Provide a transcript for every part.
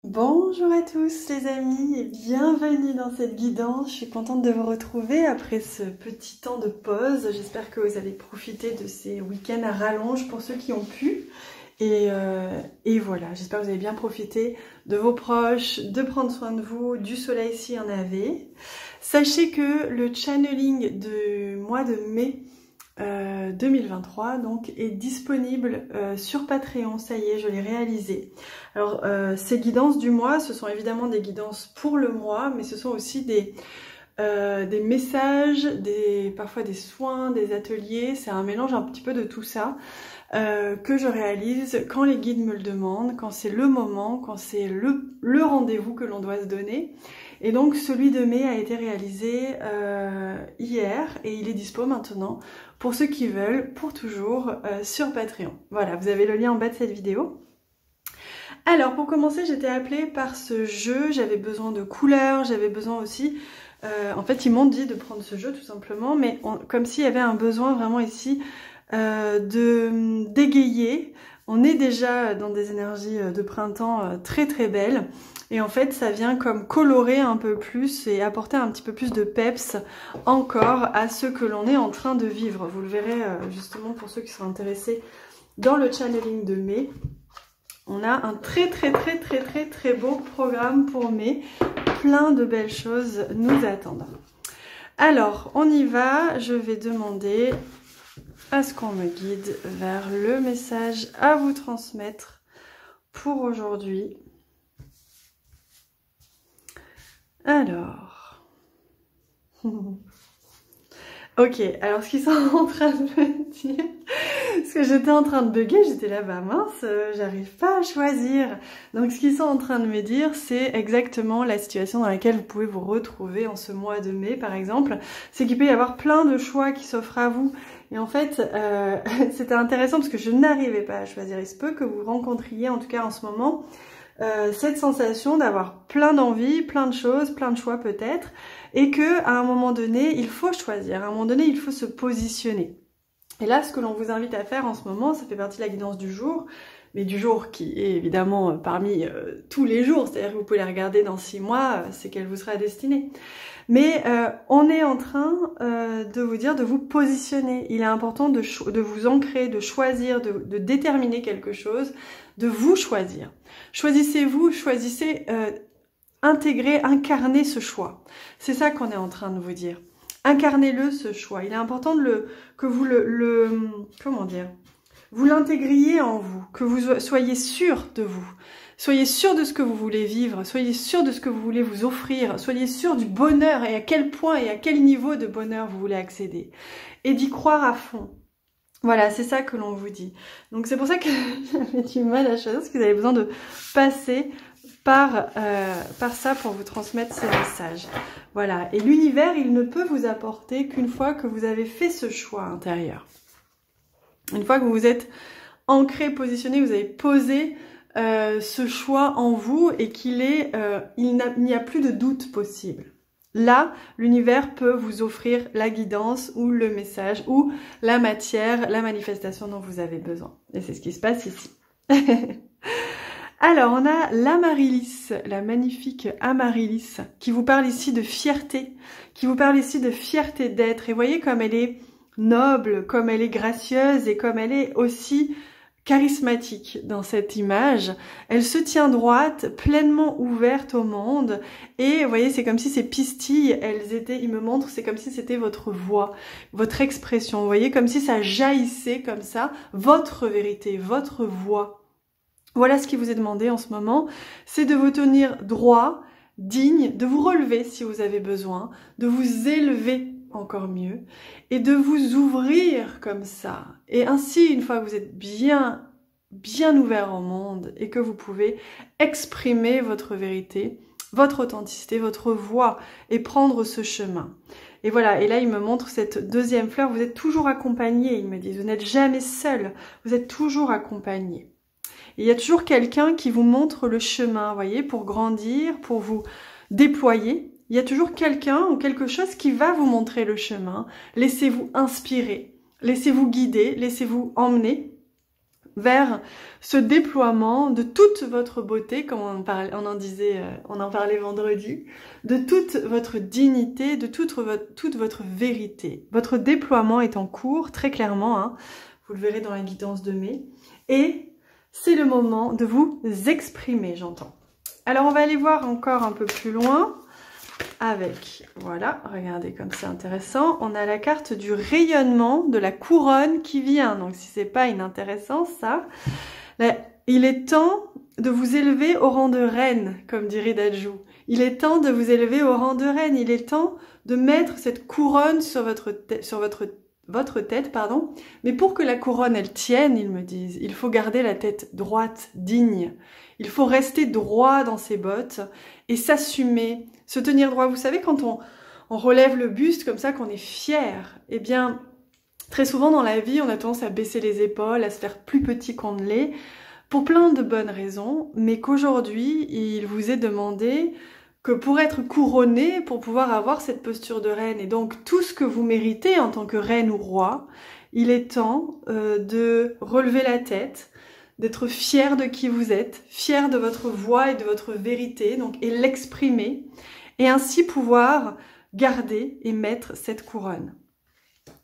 Bonjour à tous les amis et bienvenue dans cette guidance. Je suis contente de vous retrouver après ce petit temps de pause. J'espère que vous avez profité de ces week-ends à rallonge pour ceux qui ont pu. Et voilà, j'espère que vous avez bien profité de vos proches, de prendre soin de vous, du soleil s'il y en avait. Sachez que le channeling du mois de mai 2023 donc est disponible sur Patreon, ça y est, je l'ai réalisé. Alors ces guidances du mois, ce sont évidemment des guidances pour le mois, mais ce sont aussi des messages, parfois des soins, des ateliers, c'est un mélange un petit peu de tout ça que je réalise quand les guides me le demandent, quand c'est le moment, quand c'est le rendez-vous que l'on doit se donner. Et donc celui de mai a été réalisé hier et il est dispo maintenant pour ceux qui veulent, pour toujours, sur Patreon. Voilà, vous avez le lien en bas de cette vidéo. Alors pour commencer, j'étais appelée par ce jeu, j'avais besoin de couleurs, j'avais besoin aussi... en fait, ils m'ont dit de prendre ce jeu tout simplement, mais comme s'il y avait un besoin vraiment ici de d'égayer. On est déjà dans des énergies de printemps très très belles. Et en fait, ça vient comme colorer un peu plus et apporter un petit peu plus de peps encore à ce que l'on est en train de vivre. Vous le verrez justement pour ceux qui sont intéressés dans le channeling de mai. On a un très beau programme pour mai. Plein de belles choses nous attendent. Alors, on y va. Je vais demander à ce qu'on me guide vers le message à vous transmettre pour aujourd'hui. Alors, ok, alors ce qu'ils sont en train de me dire, parce que j'étais en train de bugger, j'étais là, bah mince, j'arrive pas à choisir. Donc ce qu'ils sont en train de me dire, c'est exactement la situation dans laquelle vous pouvez vous retrouver en ce mois de mai par exemple. C'est qu'il peut y avoir plein de choix qui s'offrent à vous. Et en fait, c'était intéressant parce que je n'arrivais pas à choisir. Il se peut que vous rencontriez, en tout cas en ce moment, cette sensation d'avoir plein d'envies, plein de choses, plein de choix peut-être, et que à un moment donné, il faut choisir, à un moment donné, il faut se positionner. Et là, ce que l'on vous invite à faire en ce moment, ça fait partie de la guidance du jour, mais du jour qui est évidemment parmi tous les jours, c'est-à-dire que vous pouvez la regarder dans 6 mois, c'est qu'elle vous sera destinée. Mais on est en train de vous dire de vous positionner. Il est important de vous ancrer, de choisir, de déterminer quelque chose, de vous choisir. Choisissez-vous, choisissez, intégrer, incarner ce choix. C'est ça qu'on est en train de vous dire. Incarnez-le ce choix. Il est important que vous comment dire, vous l'intégriez en vous, que vous soyez sûr de vous. Soyez sûr de ce que vous voulez vivre, soyez sûr de ce que vous voulez vous offrir, soyez sûr du bonheur et à quel point et à quel niveau de bonheur vous voulez accéder. Et d'y croire à fond. Voilà, c'est ça que l'on vous dit. Donc c'est pour ça que j'avais du mal à choisir, parce que vous avez besoin de passer par ça pour vous transmettre ces messages. Voilà, et l'univers, il ne peut vous apporter qu'une fois que vous avez fait ce choix intérieur. Une fois que vous vous êtes ancré, positionné, vous avez posé ce choix en vous et il n'y a plus de doute possible. Là, l'univers peut vous offrir la guidance ou le message ou la matière, la manifestation dont vous avez besoin. Et c'est ce qui se passe ici. Alors, on a l'Amaryllis, la magnifique Amaryllis, qui vous parle ici de fierté, qui vous parle ici de fierté d'être. Et voyez comme elle est noble, comme elle est gracieuse et comme elle est aussi charismatique dans cette image. Elle se tient droite, pleinement ouverte au monde, et vous voyez, c'est comme si ces pistilles, ils me montrent, c'est comme si c'était votre voix, votre expression, vous voyez, comme si ça jaillissait comme ça, votre vérité, votre voix. Voilà ce qui vous est demandé en ce moment, c'est de vous tenir droit, digne, de vous relever si vous avez besoin, de vous élever encore mieux, et de vous ouvrir comme ça. Et ainsi, une fois que vous êtes bien ouvert au monde et que vous pouvez exprimer votre vérité, votre authenticité, votre voix et prendre ce chemin. Et voilà, et là, il me montre cette deuxième fleur, vous êtes toujours accompagné, ils me disent, vous n'êtes jamais seul, vous êtes toujours accompagné. Et il y a toujours quelqu'un qui vous montre le chemin, vous voyez, pour grandir, pour vous déployer. Il y a toujours quelqu'un ou quelque chose qui va vous montrer le chemin. Laissez-vous inspirer, laissez-vous guider, laissez-vous emmener. vers ce déploiement de toute votre beauté, comme on en parlait vendredi, de toute votre dignité, de toute votre vérité. Votre déploiement est en cours, très clairement, hein, vous le verrez dans la guidance de mai, et c'est le moment de vous exprimer, j'entends. Alors on va aller voir encore un peu plus loin avec, voilà, regardez comme c'est intéressant, on a la carte du rayonnement de la couronne qui vient, donc si c'est pas inintéressant ça, là, il est temps de vous élever au rang de reine, comme dirait Dajou. Il est temps de vous élever au rang de reine, il est temps de mettre cette couronne sur votre tête, pardon. Mais pour que la couronne, elle tienne, ils me disent, il faut garder la tête droite, digne. Il faut rester droit dans ses bottes et s'assumer, se tenir droit. Vous savez, quand on relève le buste comme ça, qu'on est fier, eh bien, très souvent dans la vie, on a tendance à baisser les épaules, à se faire plus petit qu'on ne l'est, pour plein de bonnes raisons, mais qu'aujourd'hui, il vous est demandé que pour être couronné, pour pouvoir avoir cette posture de reine, et donc tout ce que vous méritez en tant que reine ou roi, il est temps de relever la tête, d'être fier de qui vous êtes, fier de votre voix et de votre vérité, donc, et l'exprimer, et ainsi pouvoir garder et mettre cette couronne.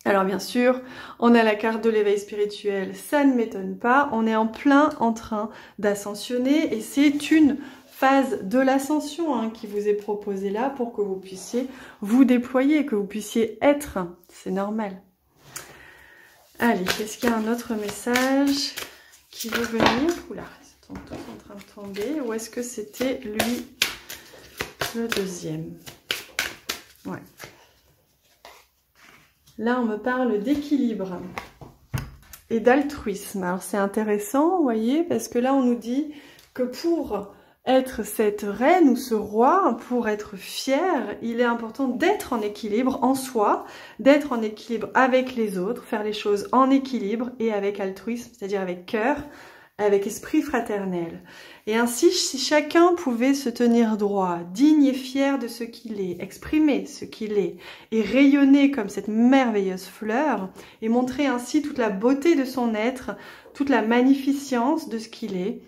Alors bien sûr, on a la carte de l'éveil spirituel, ça ne m'étonne pas, on est en plein en train d'ascensionner, et c'est une phase de l'ascension hein, qui vous est proposée là pour que vous puissiez vous déployer, que vous puissiez être, c'est normal. Allez, est-ce qu'il y a un autre message qui veut venir? Oula, ils sont tous en train de tomber. Ou est-ce que c'était lui, le deuxième? Ouais. Là, on me parle d'équilibre et d'altruisme. Alors, c'est intéressant, vous voyez, parce que là, on nous dit que pour être cette reine ou ce roi, pour être fier, il est important d'être en équilibre en soi, d'être en équilibre avec les autres, faire les choses en équilibre et avec altruisme, c'est-à-dire avec cœur, avec esprit fraternel. Et ainsi, si chacun pouvait se tenir droit, digne et fier de ce qu'il est, exprimer ce qu'il est, et rayonner comme cette merveilleuse fleur, et montrer ainsi toute la beauté de son être, toute la magnificence de ce qu'il est,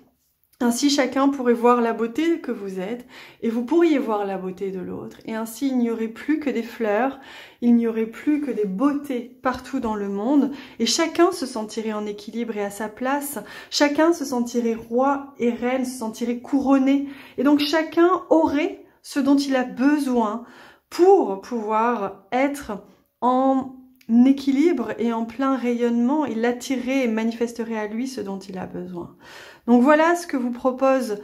ainsi, chacun pourrait voir la beauté que vous êtes et vous pourriez voir la beauté de l'autre. Et ainsi, il n'y aurait plus que des fleurs, il n'y aurait plus que des beautés partout dans le monde. Et chacun se sentirait en équilibre et à sa place. Chacun se sentirait roi et reine, se sentirait couronné. Et donc, chacun aurait ce dont il a besoin pour pouvoir être en équilibre et en plein rayonnement. Il attirerait et manifesterait à lui ce dont il a besoin. Donc voilà ce que vous propose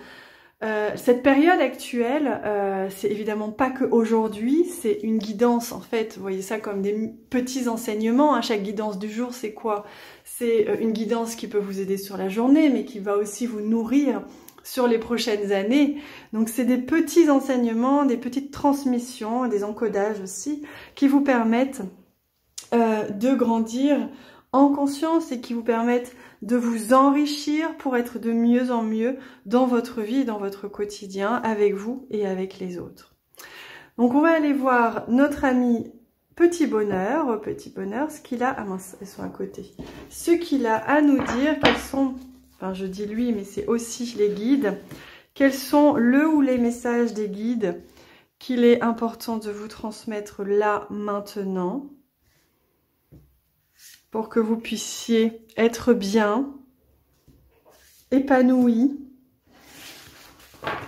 cette période actuelle. C'est évidemment pas que aujourd'hui, c'est une guidance en fait. Vous voyez ça comme des petits enseignements. Hein. Chaque guidance du jour, c'est quoi? C'est une guidance qui peut vous aider sur la journée, mais qui va aussi vous nourrir sur les prochaines années. Donc c'est des petits enseignements, des petites transmissions, des encodages aussi, qui vous permettent de grandir en conscience et qui vous permettent de vous enrichir pour être de mieux en mieux dans votre vie, dans votre quotidien, avec vous et avec les autres. Donc on va aller voir notre ami Petit Bonheur, ce qu'il a, ah mince, elles sont à côté, ce qu'il a à nous dire, quels sont, enfin je dis lui, mais c'est aussi les guides, quels sont le ou les messages des guides qu'il est important de vous transmettre là, maintenant, pour que vous puissiez être bien, épanoui,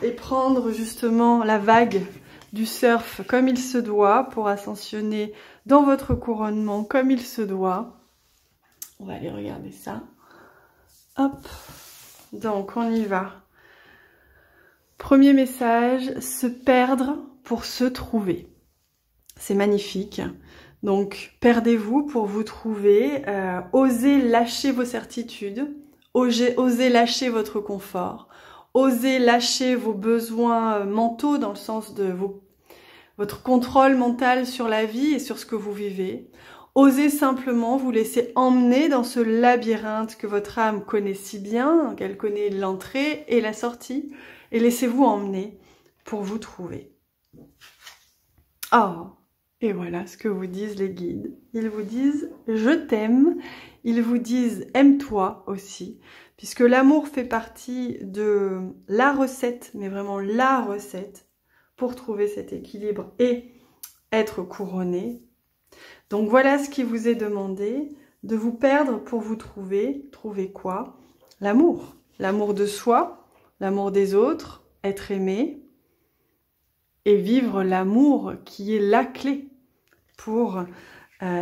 et prendre justement la vague du surf comme il se doit, pour ascensionner dans votre couronnement comme il se doit. On va aller regarder ça. Hop. Donc, on y va. Premier message, se perdre pour se trouver. C'est magnifique. Donc, perdez-vous pour vous trouver, osez lâcher vos certitudes, osez lâcher votre confort, osez lâcher vos besoins mentaux dans le sens de votre contrôle mental sur la vie et sur ce que vous vivez. Osez simplement vous laisser emmener dans ce labyrinthe que votre âme connaît si bien, qu'elle connaît l'entrée et la sortie, et laissez-vous emmener pour vous trouver. Oh! Et voilà ce que vous disent les guides. Ils vous disent « je t'aime », ils vous disent « aime-toi » aussi. puisque l'amour fait partie de la recette, mais vraiment la recette, pour trouver cet équilibre et être couronné. Donc voilà ce qui vous est demandé, de vous perdre pour vous trouver. Trouver quoi? L'amour. L'amour de soi, l'amour des autres, être aimé, et vivre l'amour qui est la clé pour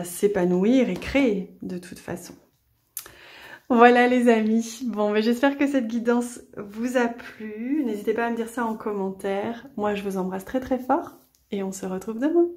s'épanouir et créer de toute façon. Voilà les amis, bon j'espère que cette guidance vous a plu, n'hésitez pas à me dire ça en commentaire, moi je vous embrasse très très fort et on se retrouve demain.